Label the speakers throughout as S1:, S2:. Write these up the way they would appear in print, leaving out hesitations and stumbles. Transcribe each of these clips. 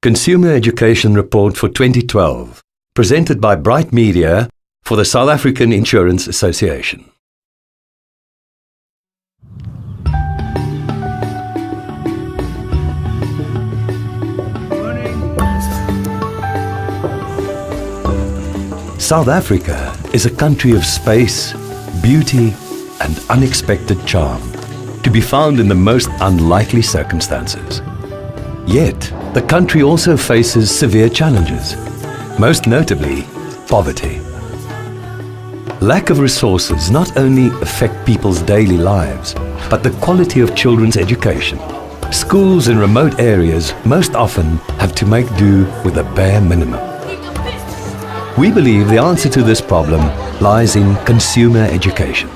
S1: Consumer Education Report for 2012, presented by Bright Media for the South African Insurance Association. South Africa is a country of space, beauty, and unexpected charm, to be found in the most unlikely circumstances. Yet, the country also faces severe challenges, most notably poverty. Lack of resources not only affect people's daily lives, but the quality of children's education. Schools in remote areas most often have to make do with the bare minimum. We believe the answer to this problem lies in consumer education.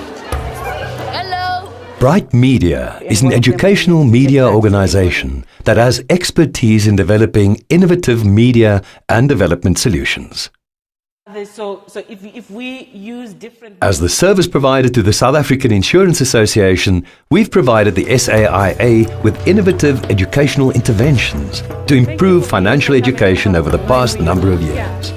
S1: Bright Media is an educational media organization that has expertise in developing innovative media and development solutions.
S2: If we use different...
S1: As the service provider to the South African Insurance Association, we've provided the SAIA with innovative educational interventions to improve financial education over the past number of years.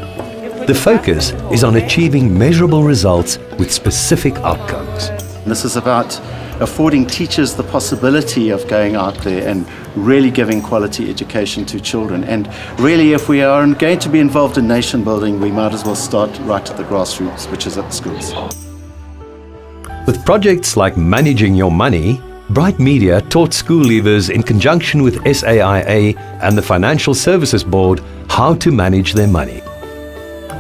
S1: The focus is on achieving measurable results with specific outcomes.
S3: This is about affording teachers the possibility of going out there and really giving quality education to children. And really, if we are going to be involved in nation building, we might as well start right at the grassroots, which is at the schools.
S1: With projects like Managing Your Money, Bright Media taught school leavers in conjunction with SAIA and the Financial Services Board how to manage their money.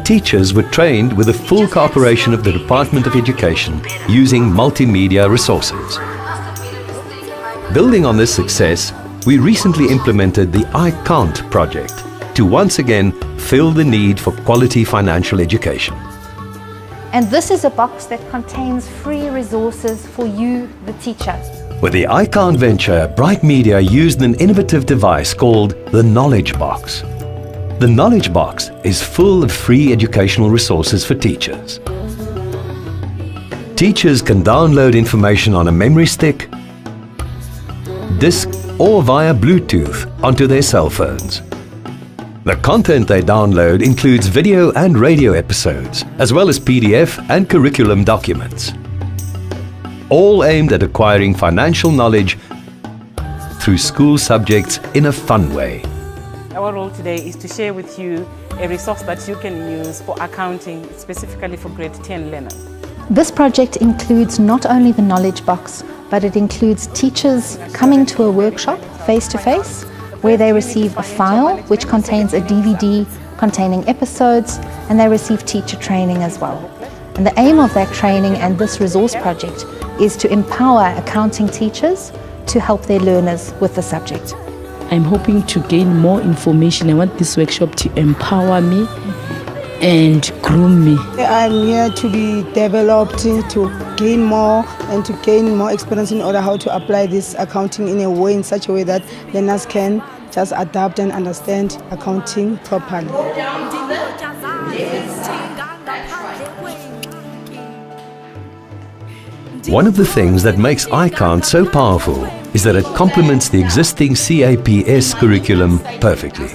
S1: Teachers were trained with the full cooperation of the Department of Education using multimedia resources. Building on this success, we recently implemented the I Can't project to once again fill the need for quality financial education.
S4: And this is a box that contains free resources for you, the teacher.
S1: With the I Can't venture, Bright Media used an innovative device called the Knowledge Box. The Knowledge Box is full of free educational resources for teachers. Teachers can download information on a memory stick, disk, or via Bluetooth onto their cell phones. The content they download includes video and radio episodes, as well as PDF and curriculum documents, all aimed at acquiring financial knowledge through school subjects in a fun way.
S2: Our role today is to share with you a resource that you can use for accounting, specifically for grade 10 learners.
S4: This project includes not only the Knowledge Box, but it includes teachers coming to a workshop face-to-face, where they receive a file which contains a DVD containing episodes, and they receive teacher training as well. And the aim of that training and this resource project is to empower accounting teachers to help their learners with the subject.
S5: I'm hoping to gain more information. I want this workshop to empower me and groom me.
S6: I'm here to be developed, to gain more and to gain more experience in order how to apply this accounting in a way, in such a way that learners can just adapt and understand accounting properly.
S1: One of the things that makes I Can't so powerful is that it complements the existing CAPS curriculum perfectly.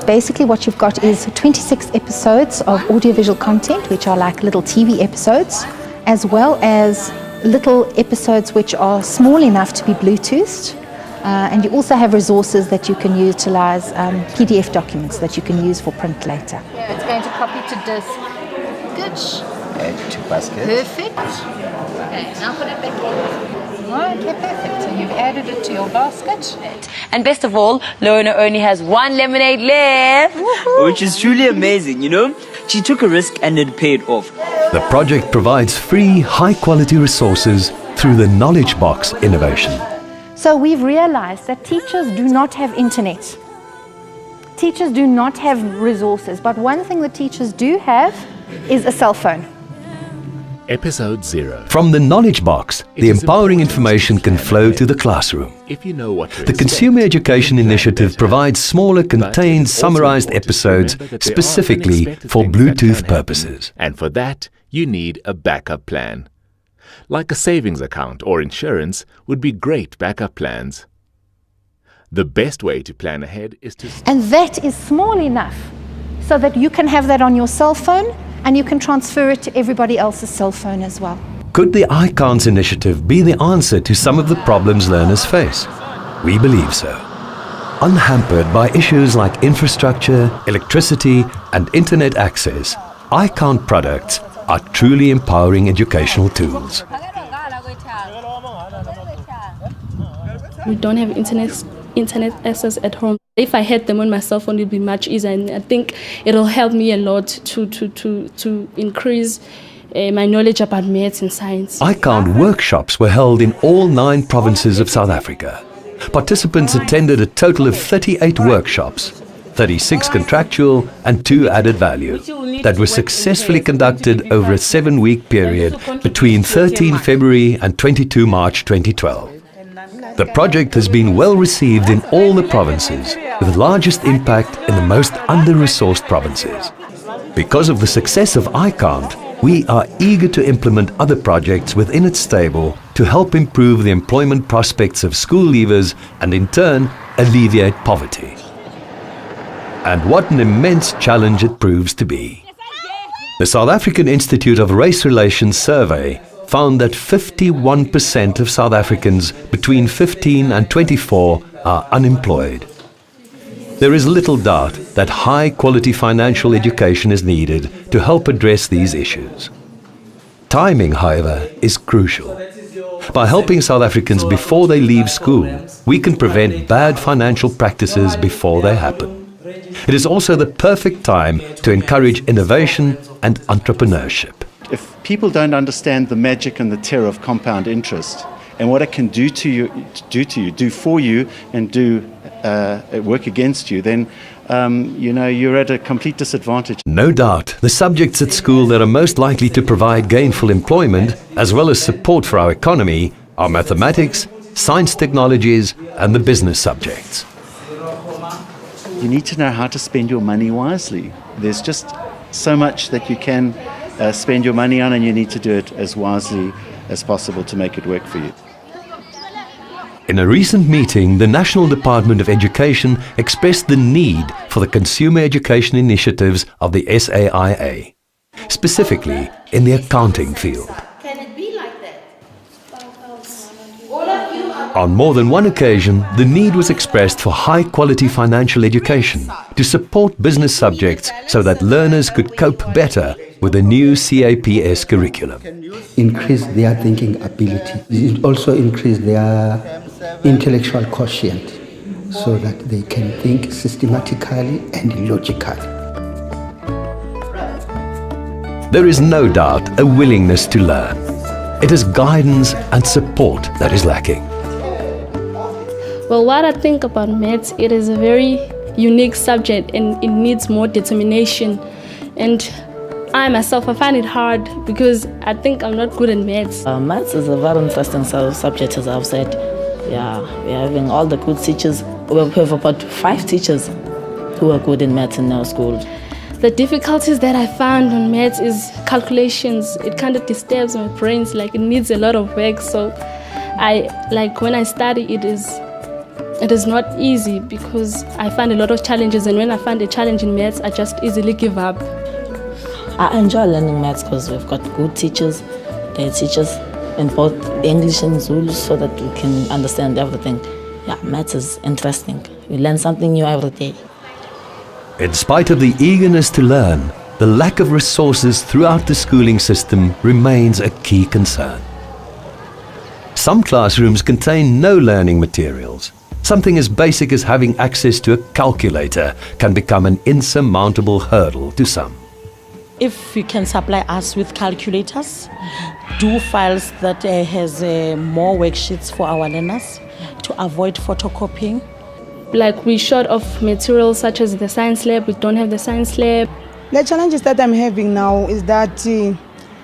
S4: Basically what you've got is 26 episodes of audiovisual content, which are like little TV episodes, as well as little episodes which are small enough to be Bluetoothed. And you also have resources that you can utilize, PDF documents that you can use for print later.
S7: Yeah, it's going to copy to disk. Good.
S3: Add to basket.
S7: Perfect. Okay, now put it back in. Okay, perfect. So you've added it to your basket.
S8: And best of all, Lorna only has one lemonade left.
S9: Which is truly amazing, you know? She took a risk and it paid off.
S1: The project provides free, high-quality resources through the Knowledge Box innovation.
S4: So we've realized that teachers do not have internet. Teachers do not have resources, but one thing that teachers do have is a cell phone.
S10: Episode 0.
S1: From the Knowledge Box, the empowering information can flow to the classroom.
S10: If you know what to
S1: The Consumer Education Initiative provides smaller, contained, summarized episodes specifically for Bluetooth purposes.
S10: And for that, you need a backup plan. Like a savings account or insurance would be great backup plans. The best way to plan ahead is to...
S4: And that is small enough so that you can have that on your cell phone and you can transfer it to everybody else's cell phone as well.
S1: Could the ICANS initiative be the answer to some of the problems learners face? We believe so. Unhampered by issues like infrastructure, electricity, and internet access, ICANS products are truly empowering educational tools.
S11: We don't have internet access at home. If I had them on my cell phone, it would be much easier, and I think it'll help me a lot to increase my knowledge about maths and science.
S1: ICANS workshops were held in all 9 provinces of South Africa. Participants attended a total of 38 workshops, 36 contractual and 2 added value, that were successfully conducted over a 7-week period between 13 February and 22 March 2012. The project has been well received in all the provinces, with the largest impact in the most under-resourced provinces. Because of the success of ICANS, we are eager to implement other projects within its stable to help improve the employment prospects of school leavers and in turn alleviate poverty. And what an immense challenge it proves to be. The South African Institute of Race Relations survey found that 51% of South Africans between 15 and 24 are unemployed. There is little doubt that high-quality financial education is needed to help address these issues. Timing, however, is crucial. By helping South Africans before they leave school, we can prevent bad financial practices before they happen. It is also the perfect time to encourage innovation and entrepreneurship.
S3: If people don't understand the magic and the terror of compound interest and what it can do for you, and work against you, then you're at a complete disadvantage.
S1: No doubt, the subjects at school that are most likely to provide gainful employment, as well as support for our economy, are mathematics, science technologies, and the business subjects.
S3: You need to know how to spend your money wisely. There's just so much that you can spend your money on, and you need to do it as wisely as possible to make it work for you.
S1: In a recent meeting, the National Department of Education expressed the need for the consumer education initiatives of the SAIA, specifically in the accounting field.
S12: Can it be like that?
S1: On more than one occasion, the need was expressed for high-quality financial education to support business subjects so that learners could cope better with the new CAPS curriculum.
S13: Increase their thinking ability. It also increase their intellectual quotient so that they can think systematically and logically.
S1: There is no doubt a willingness to learn. It is guidance and support that is lacking.
S11: Well, what I think about maths, it is a very unique subject and it needs more determination. And I myself, I find it hard because I think I'm not good at maths.
S5: Maths is a very interesting subject, as I've said. Yeah, we're having all the good teachers. We have about 5 teachers who are good in maths in our school.
S11: The difficulties that I found on maths is calculations. It kind of disturbs my brains, like it needs a lot of work. So when I study, it is not easy because I find a lot of challenges, and when I find a challenge in maths, I just easily give up.
S5: I enjoy learning maths because we've got good teachers. They teach us in both English and Zulu so that we can understand everything. Yeah, maths is interesting. We learn something new every day.
S1: In spite of the eagerness to learn, the lack of resources throughout the schooling system remains a key concern. Some classrooms contain no learning materials. Something as basic as having access to a calculator can become an insurmountable hurdle to some.
S14: If you can supply us with calculators, do files that has more worksheets for our learners to avoid photocopying.
S11: Like we're short of materials such as the science lab, we don't have the science lab.
S6: The challenges that I'm having now is that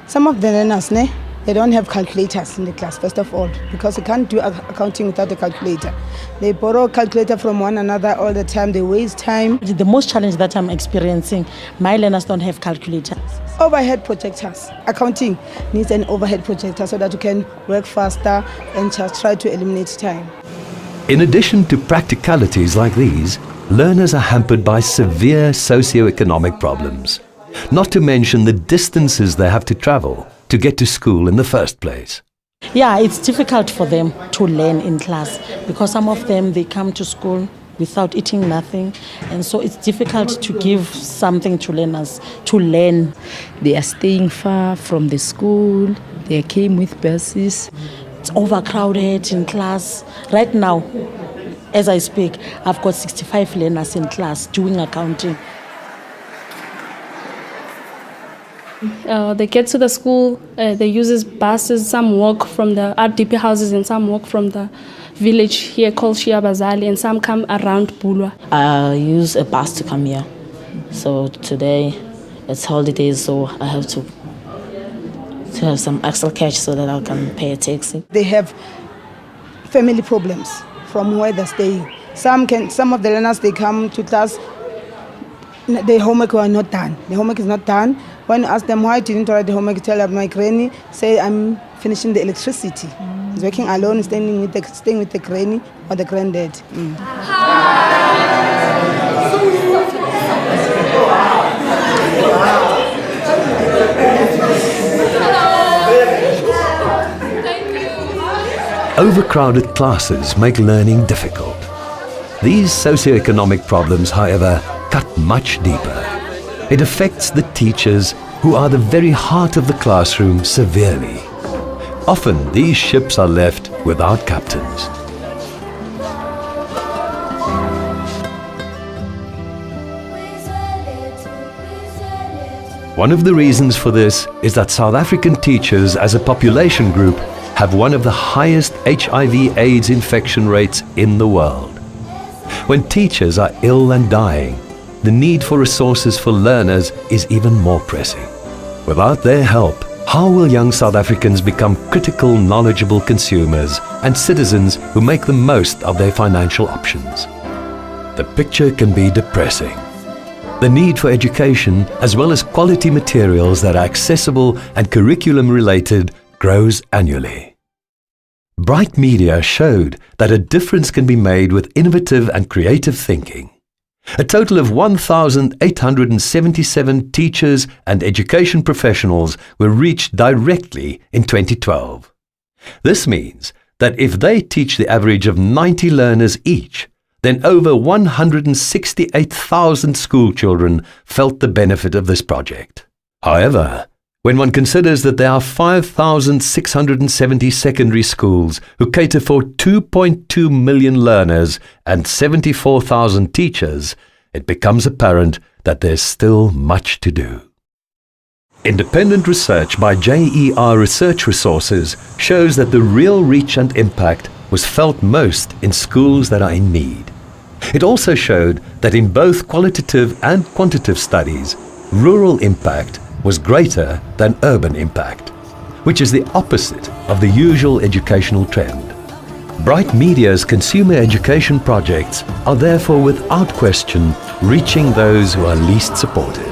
S6: some of the learners, they don't have calculators in the class, first of all, because you can't do accounting without a calculator. They borrow a calculator from one another all the time, they waste time.
S14: The most challenge that I'm experiencing, my learners don't have calculators.
S6: Overhead projectors. Accounting needs an overhead projector so that you can work faster and just try to eliminate time.
S1: In addition to practicalities like these, learners are hampered by severe socio-economic problems, not to mention the distances they have to travel to get to school in the first place.
S14: Yeah, it's difficult for them to learn in class because some of them, they come to school without eating nothing, and so it's difficult to give something to learners to learn.
S12: They are staying far from the school, they came with buses.
S14: It's overcrowded in class. Right now, as I speak, I've got 65 learners in class doing accounting.
S11: They get to the school, they use buses, some walk from the RDP houses and some walk from the village here called Shia Bazali, and some come around Bulwa.
S5: I use a bus to come here. So today it's holidays, so I have to have some extra cash so that I can pay a taxi.
S6: They have family problems from where they're staying. Some of the learners, they come to class, their homework were not done. The homework is not done. When you ask them why didn't write the homework, tell them my granny say I'm finishing the electricity. He's working alone, staying with the granny or the granddad.
S1: Overcrowded classes make learning difficult. These socio-economic problems, however, cut much deeper. It affects the teachers, who are the very heart of the classroom, severely. Often these ships are left without captains. One of the reasons for this is that South African teachers as a population group have one of the highest HIV/AIDS infection rates in the world. When teachers are ill and dying, the need for resources for learners is even more pressing. Without their help, how will young South Africans become critical, knowledgeable consumers and citizens who make the most of their financial options? The picture can be depressing. The need for education, as well as quality materials that are accessible and curriculum-related, grows annually. Bright Media showed that a difference can be made with innovative and creative thinking. A total of 1,877 teachers and education professionals were reached directly in 2012. This means that if they teach the average of 90 learners each, then over 168,000 school children felt the benefit of this project. However, when one considers that there are 5,670 secondary schools who cater for 2.2 million learners and 74,000 teachers, it becomes apparent that there's still much to do. Independent research by JER Research Resources shows that the real reach and impact was felt most in schools that are in need. It also showed that in both qualitative and quantitative studies, rural impact was greater than urban impact, which is the opposite of the usual educational trend. Bright Media's consumer education projects are therefore without question reaching those who are least supported.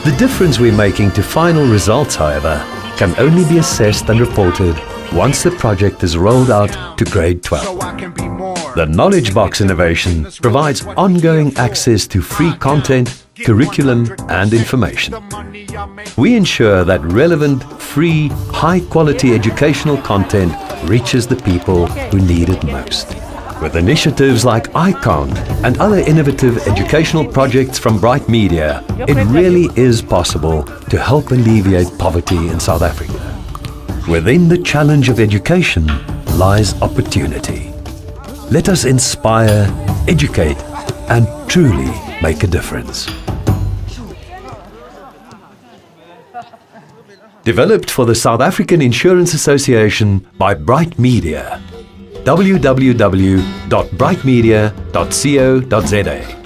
S1: The difference we're making to final results, however, can only be assessed and reported once the project is rolled out to grade 12. The Knowledge Box innovation provides ongoing access to free content, curriculum and information. We ensure that relevant, free, high-quality educational content reaches the people who need it most. With initiatives like iCount and other innovative educational projects from Bright Media, it really is possible to help alleviate poverty in South Africa. Within the challenge of education lies opportunity. Let us inspire, educate, and truly make a difference. Developed for the South African Insurance Association by Bright Media. www.brightmedia.co.za